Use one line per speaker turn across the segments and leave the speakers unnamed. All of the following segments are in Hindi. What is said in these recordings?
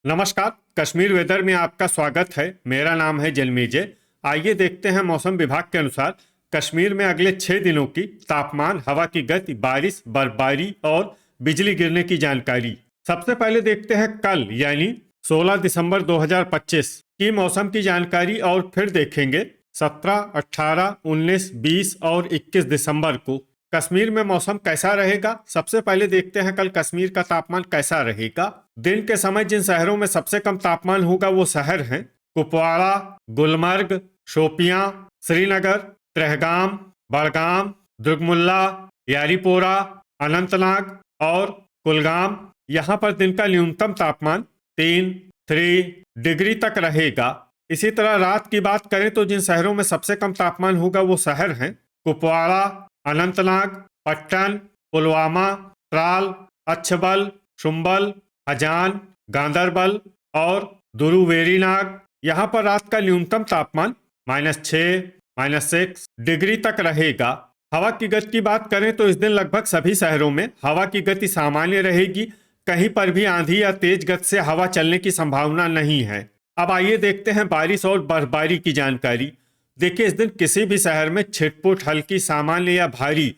नमस्कार। कश्मीर वेदर में आपका स्वागत है। मेरा नाम है जलमीजे। आइए देखते हैं मौसम विभाग के अनुसार कश्मीर में अगले 6 दिनों की तापमान, हवा की गति, बारिश, बर्फबारी और बिजली गिरने की जानकारी। सबसे पहले देखते हैं कल यानी 16 दिसंबर 2025 की मौसम की जानकारी और फिर देखेंगे 17, 18, 19, 20 और 21 दिसंबर को कश्मीर में मौसम कैसा रहेगा। सबसे पहले देखते हैं कल कश्मीर का तापमान कैसा रहेगा। दिन के समय जिन शहरों में सबसे कम तापमान होगा वो शहर हैं कुपवाड़ा, गुलमर्ग, शोपियां, श्रीनगर, त्रेहगाम, बड़गाम, दुर्गमुल्ला, यारीपोरा, अनंतनाग और कुलगाम। यहाँ पर दिन का न्यूनतम तापमान 3 डिग्री तक रहेगा। इसी तरह रात की बात करें तो जिन शहरों में सबसे कम तापमान होगा वो शहर हैं कुपवाड़ा, अनंतनाग, पट्टन, पुलवामा, त्राल, अच्छबल, शुम्बल, हजान, गांदरबल और दुरुवेरीनाग। यहाँ पर रात का न्यूनतम तापमान -6, -6 डिग्री तक रहेगा। हवा की गति की बात करें तो इस दिन लगभग सभी शहरों में हवा की गति सामान्य रहेगी। कहीं पर भी आंधी या तेज गति से हवा चलने की संभावना नहीं है। अब आइए देखते हैं बारिश और बर्फबारी की जानकारी। देखिए, इस दिन किसी भी शहर में छिटपुट, हल्की, सामान्य या भारी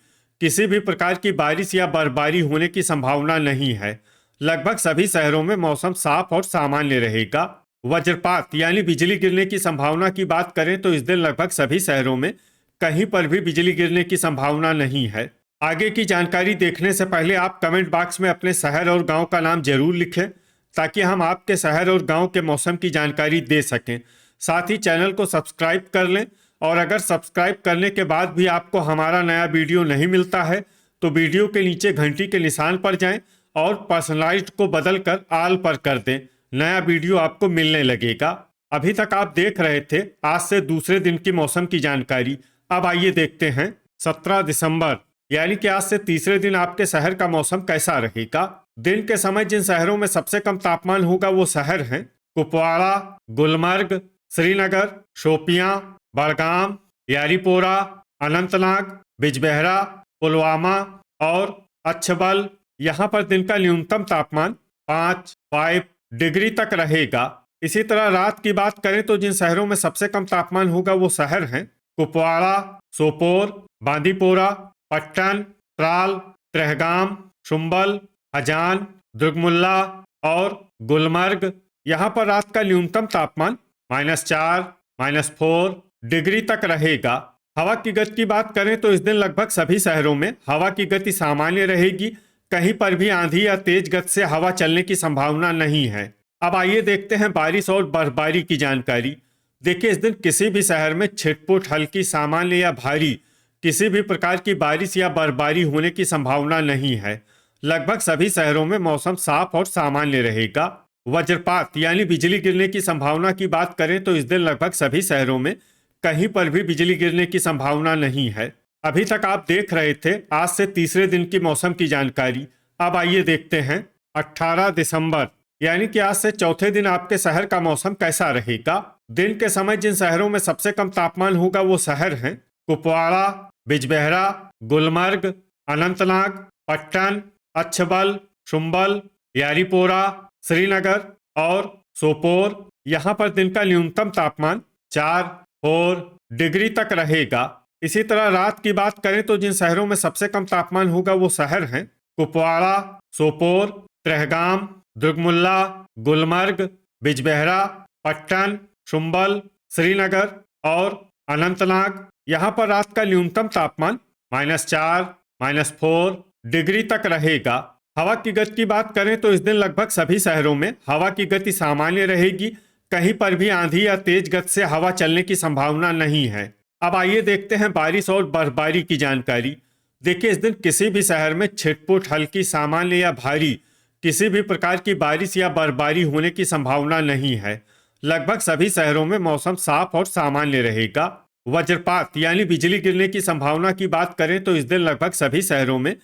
किसी भी प्रकार की बारिश या बर्फबारी होने की संभावना नहीं है। लगभग सभी शहरों में मौसम साफ और सामान्य रहेगा। वज्रपात यानी बिजली गिरने की संभावना की बात करें तो इस दिन लगभग सभी शहरों में कहीं पर भी बिजली गिरने की संभावना नहीं है। आगे की जानकारी देखने से पहले आप कमेंट बॉक्स में अपने शहर और गांव का नाम जरूर लिखें ताकि हम आपके शहर और गांव के मौसम की जानकारी दे सकें। साथ ही चैनल को सब्सक्राइब कर लें और अगर सब्सक्राइब करने के बाद भी आपको हमारा नया वीडियो नहीं मिलता है तो वीडियो के नीचे घंटी के निशान पर जाएं और पर्सनलाइज्ड को बदलकर ऑल पर कर दें। नया वीडियो आपको मिलने लगेगा। अभी तक आप देख रहे थे आज से दूसरे दिन की मौसम की जानकारी। अब आइए देखते हैं 17 दिसंबर यानी कि आज से तीसरे दिन आपके शहर का मौसम कैसा रहेगा। दिन के समय जिन शहरों में सबसे कम तापमान होगा वो शहर हैं कुपवाड़ा, गुलमर्ग, श्रीनगर, शोपियां, बड़गाम, यारीपोरा, अनंतनाग, बिजबेहरा, पुलवामा और अच्छबल। यहाँ पर दिन का न्यूनतम तापमान 5 डिग्री तक रहेगा। इसी तरह रात की बात करें तो जिन शहरों में सबसे कम तापमान होगा वो शहर हैं कुपवाड़ा, सोपोर, बांदीपोरा, पट्टन, त्राल, त्रेहगाम, शुम्बल, हजान, दुर्गमुल्ला और गुलमर्ग। यहाँ पर रात का न्यूनतम तापमान -4, -4 डिग्री तक रहेगा। हवा की गति की बात करें तो इस दिन लगभग सभी शहरों में हवा की गति सामान्य रहेगी। कहीं पर भी आंधी या तेज गति से हवा चलने की संभावना नहीं है। अब आइए देखते हैं बारिश और बर्फबारी की जानकारी। देखिए, इस दिन किसी भी शहर में छिटपुट, हल्की, सामान्य या भारी किसी भी प्रकार की बारिश या बर्फबारी होने की संभावना नहीं है। लगभग सभी शहरों में मौसम साफ और सामान्य रहेगा। वज्रपात यानी बिजली गिरने की संभावना की बात करें तो इस दिन लगभग सभी शहरों में कहीं पर भी बिजली गिरने की संभावना नहीं है। अभी तक आप देख रहे थे आज से तीसरे दिन की मौसम की जानकारी। अब आइए देखते हैं 18 दिसंबर यानी कि आज से चौथे दिन आपके शहर का मौसम कैसा रहेगा। दिन के समय जिन शहरों में सबसे कम तापमान होगा वो शहर हैं कुपवाड़ा, बिजबेहरा, गुलमर्ग, अनंतनाग, पट्टन, अच्छबल, शुम्बल, यारीपोरा, श्रीनगर और सोपोर। यहाँ पर दिन का न्यूनतम तापमान 4 डिग्री तक रहेगा। इसी तरह रात की बात करें तो जिन शहरों में सबसे कम तापमान होगा वो शहर हैं कुपवाड़ा, सोपोर, त्रेहगाम, दुर्गमुल्ला, गुलमर्ग, बिजबेहरा, पट्टन, शुम्बल, श्रीनगर और अनंतनाग। यहाँ पर रात का न्यूनतम तापमान -4, -4 डिग्री तक रहेगा। हवा की गति की बात करें तो इस दिन लगभग सभी शहरों में हवा की गति सामान्य रहेगी। कहीं पर भी आंधी या तेज गति से हवा चलने की संभावना नहीं है। अब आइए देखते हैं बारिश और बर्फबारी की जानकारी। देखिए, इस दिन किसी भी शहर में छिटपुट, हल्की, सामान्य या भारी किसी भी प्रकार की बारिश या बर्फबारी होने की संभावना नहीं है। लगभग सभी शहरों में मौसम साफ और सामान्य रहेगा। वज्रपात यानी बिजली गिरने की संभावना की बात करें तो इस दिन लगभग सभी शहरों में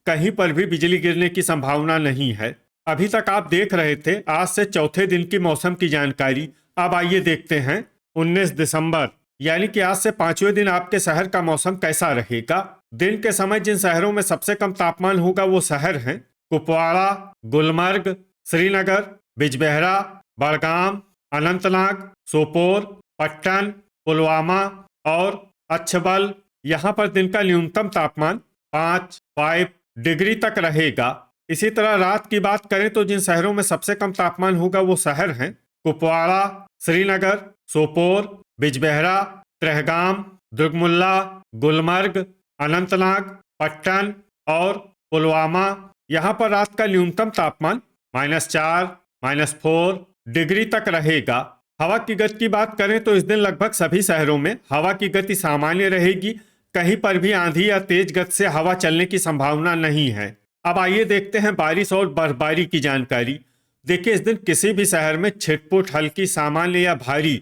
कहीं पर भी बिजली गिरने की संभावना नहीं है। अभी तक आप देख रहे थे आज से चौथे दिन की मौसम की जानकारी। अब आइए देखते हैं 19 दिसंबर यानी कि आज से पांचवें दिन आपके शहर का मौसम कैसा रहेगा। दिन के समय जिन शहरों में सबसे कम तापमान होगा वो शहर हैं कुपवाड़ा, गुलमर्ग, श्रीनगर, बिजबेहरा, बड़गाम, अनंतनाग, सोपोर, पट्टन, पुलवामा और अच्छबल। यहाँ पर दिन का न्यूनतम तापमान 5 डिग्री तक रहेगा। इसी तरह रात की बात करें तो जिन शहरों में सबसे कम तापमान होगा वो शहर हैं कुपवाड़ा, श्रीनगर, सोपोर, बिजबेहरा, त्रेहगाम, दुर्गमुल्ला, गुलमर्ग, अनंतनाग, पट्टन और पुलवामा। यहाँ पर रात का न्यूनतम तापमान -4, -4 डिग्री तक रहेगा। हवा की गति की बात करें तो इस दिन लगभग सभी शहरों में हवा की गति सामान्य रहेगी। कहीं पर भी आंधी या तेज गति से हवा चलने की संभावना नहीं है। अब आइए देखते हैं बारिश और बर्फबारी की जानकारी। देखिए, इस दिन किसी भी शहर में छिटपुट, हल्की, सामान्य या भारी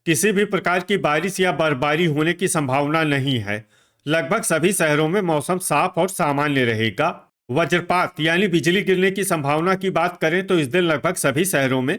किसी भी प्रकार की बारिश या बर्फबारी होने की संभावना नहीं है। लगभग सभी शहरों में मौसम साफ और सामान्य रहेगा। वज्रपात यानी बिजली गिरने की संभावना की बात करें तो इस दिन लगभग सभी शहरों में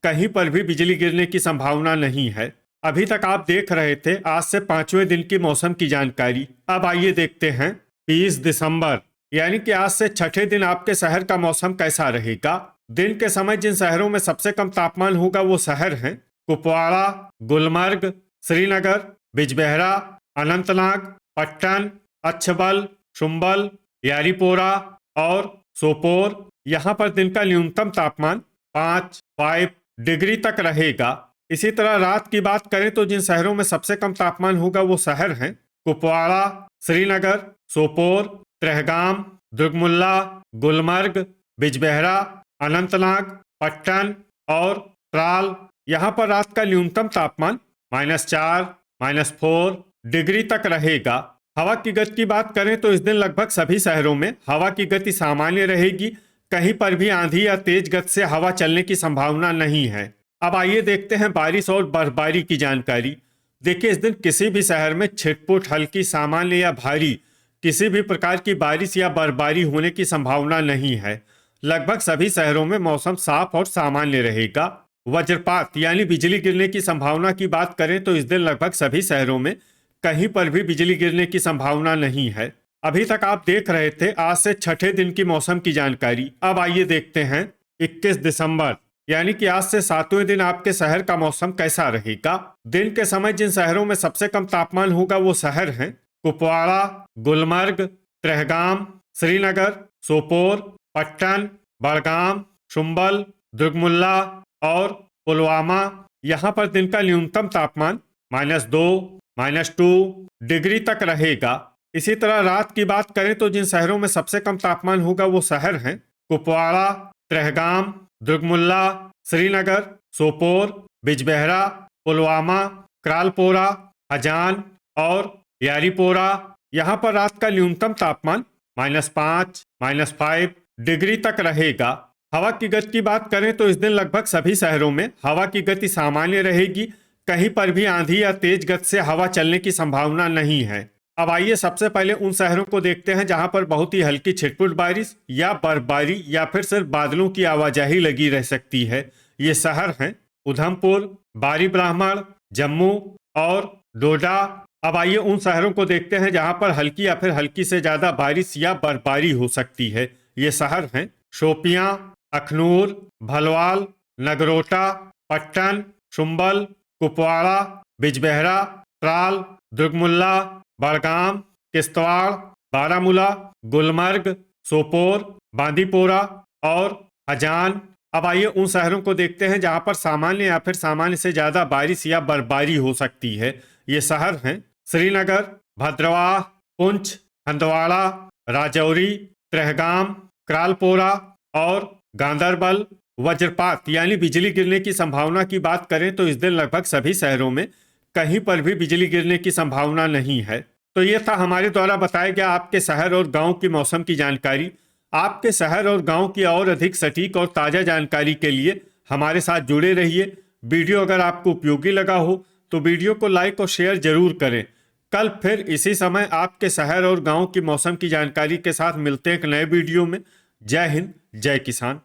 कहीं पर भी बिजली गिरने की संभावना नहीं है। अभी तक आप देख रहे थे आज से 5वें दिन की मौसम की जानकारी। अब आइए देखते हैं 20 दिसंबर यानी कि आज से 6ठे दिन आपके शहर का मौसम कैसा रहेगा। दिन के समय जिन शहरों में सबसे कम तापमान होगा वो शहर हैं कुपवाड़ा, गुलमर्ग, श्रीनगर, बिजबेहरा, अनंतनाग, पट्टन, अच्छबल, शुम्बल, यारीपोरा और सोपोर। यहाँ पर दिन का न्यूनतम तापमान 5 डिग्री तक रहेगा। इसी तरह रात की बात करें तो जिन शहरों में सबसे कम तापमान होगा वो शहर हैं कुपवाड़ा, श्रीनगर, सोपोर, त्रेहगाम, दुर्गमुल्ला, गुलमर्ग, बिजबेहरा, अनंतनाग, पट्टन और त्राल। यहाँ पर रात का न्यूनतम तापमान -4, -4 डिग्री तक रहेगा। हवा की गति की बात करें तो इस दिन लगभग सभी शहरों में हवा की गति सामान्य रहेगी। कहीं पर भी आंधी या तेज गति से हवा चलने की संभावना नहीं है। अब आइए देखते हैं बारिश और बर्फबारी की जानकारी। देखिए, इस दिन किसी भी शहर में छिटपुट, हल्की, सामान्य या भारी किसी भी प्रकार की बारिश या बर्फबारी होने की संभावना नहीं है। लगभग सभी शहरों में मौसम साफ और सामान्य रहेगा। वज्रपात यानी बिजली गिरने की संभावना की बात करें तो इस दिन लगभग सभी शहरों में कहीं पर भी बिजली गिरने की संभावना नहीं है। अभी तक आप देख रहे थे आज से 6ठे दिन की मौसम की जानकारी। अब आइए देखते हैं 21 दिसंबर यानी कि आज से 7वें दिन आपके शहर का मौसम कैसा रहेगा। दिन के समय जिन शहरों में सबसे कम तापमान होगा वो शहर हैं कुपवाड़ा, गुलमर्ग, त्रेहगाम, श्रीनगर, सोपोर, पट्टन, बड़गाम, शुम्बल, दुर्गमुल्ला और पुलवामा। यहाँ पर दिन का न्यूनतम तापमान -2, -2 डिग्री तक रहेगा। इसी तरह रात की बात करें तो जिन शहरों में सबसे कम तापमान होगा वो शहर हैं कुपवाड़ा, त्रेहगाम, दुर्गमुल्ला, श्रीनगर, सोपोर, बिजबेहरा, पुलवामा, क्रालपोरा, हजान और यारीपोरा। यहाँ पर रात का न्यूनतम तापमान -5, -5 डिग्री तक रहेगा। हवा की गति की बात करें तो इस दिन लगभग सभी शहरों में हवा की गति सामान्य रहेगी। कहीं पर भी आंधी या तेज गति से हवा चलने की संभावना नहीं है। अब आइए सबसे पहले उन शहरों को देखते हैं जहां पर बहुत ही हल्की छिटपुट बारिश या बर्फबारी या फिर सिर्फ बादलों की आवाजाही लगी रह सकती है। ये शहर हैं उधमपुर, बारी ब्राह्मण, जम्मू और डोडा। अब आइए उन शहरों को देखते हैं जहां पर हल्की या फिर हल्की से ज्यादा बारिश या बर्फबारी हो सकती है। ये शहर हैं शोपियां, अखनूर, भलवाल, नगरोटा, पट्टन, शुम्बल, कुपवाड़ा, बिजबेहरा, त्राल, दुर्गमुल्ला, बड़गाम, किश्तवाड़, बारामूला, गुलमर्ग, सोपोर, बांदीपोरा और हजान। अब आइए उन शहरों को देखते हैं जहां पर सामान्य या फिर सामान्य से ज्यादा बारिश या बर्फबारी हो सकती है। ये शहर हैं श्रीनगर, भद्रवाह, पुंछ, हंदवाड़ा, राजौरी, त्रेहगाम, क्रालपोरा और गांदरबल। वज्रपात यानी बिजली गिरने की संभावना की बात करें तो इस दिन लगभग सभी शहरों में कहीं पर भी बिजली गिरने की संभावना नहीं है। तो ये था हमारे द्वारा बताया गया आपके शहर और गांव की मौसम की जानकारी। आपके शहर और गांव की और अधिक सटीक और ताज़ा जानकारी के लिए हमारे साथ जुड़े रहिए। वीडियो अगर आपको उपयोगी लगा हो तो वीडियो को लाइक और शेयर जरूर करें। कल फिर इसी समय आपके शहर और गांव की मौसम की जानकारी के साथ मिलते हैं एक नए वीडियो में। जय हिंद, जय किसान।